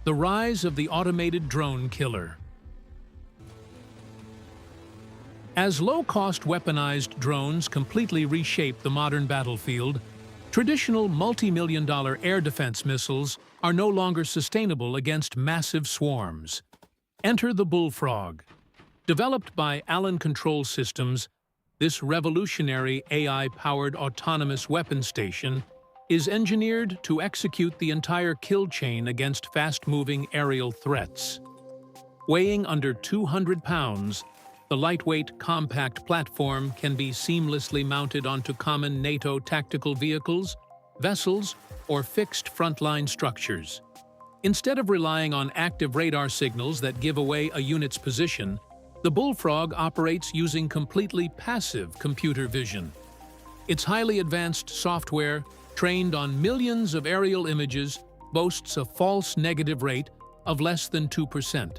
The rise of the automated drone killer. As low-cost weaponized drones completely reshape the modern battlefield, traditional multi-million-dollar air defense missiles are no longer sustainable against massive swarms. Enter the Bullfrog. Developed by Allen Control Systems, this revolutionary AI-powered autonomous weapon station is engineered to execute the entire kill chain against fast-moving aerial threats. Weighing under 200 pounds, the lightweight, compact platform can be seamlessly mounted onto common NATO tactical vehicles, vessels, or fixed frontline structures. Instead of relying on active radar signals that give away a unit's position, the Bullfrog operates using completely passive computer vision. Its highly advanced software, trained on millions of aerial images, boasts a false negative rate of less than 2%.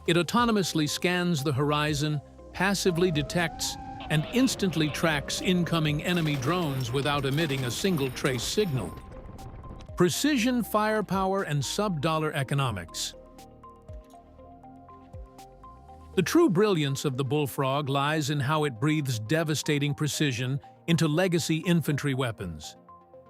It autonomously scans the horizon, passively detects, and instantly tracks incoming enemy drones without emitting a single trace signal. Precision, firepower, and sub-dollar economics. The true brilliance of the Bullfrog lies in how it breathes devastating precision into legacy infantry weapons.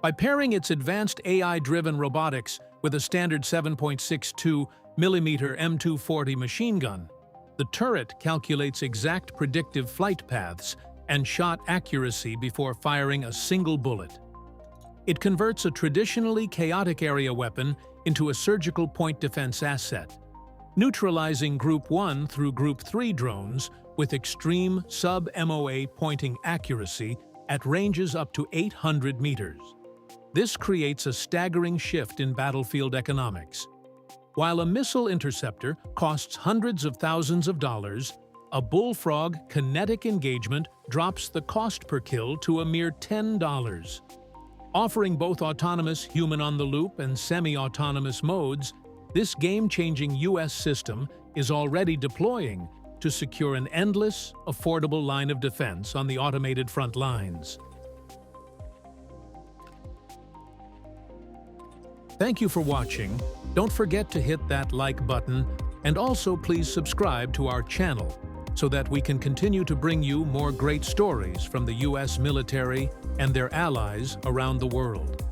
By pairing its advanced AI-driven robotics with a standard 7.62mm M240 machine gun, the turret calculates exact predictive flight paths and shot accuracy before firing a single bullet. It converts a traditionally chaotic area weapon into a surgical point defense asset, neutralizing Group 1 through Group 3 drones with extreme sub-MOA pointing accuracy at ranges up to 800 meters. This creates a staggering shift in battlefield economics. While a missile interceptor costs hundreds of thousands of dollars, a Bullfrog kinetic engagement drops the cost per kill to a mere $10. Offering both autonomous human-on-the-loop and semi-autonomous modes, this game-changing U.S. system is already deploying to secure an endless, affordable line of defense on the automated front lines. Thank you for watching. Don't forget to hit that like button, and also please subscribe to our channel so that we can continue to bring you more great stories from the U.S. military and their allies around the world.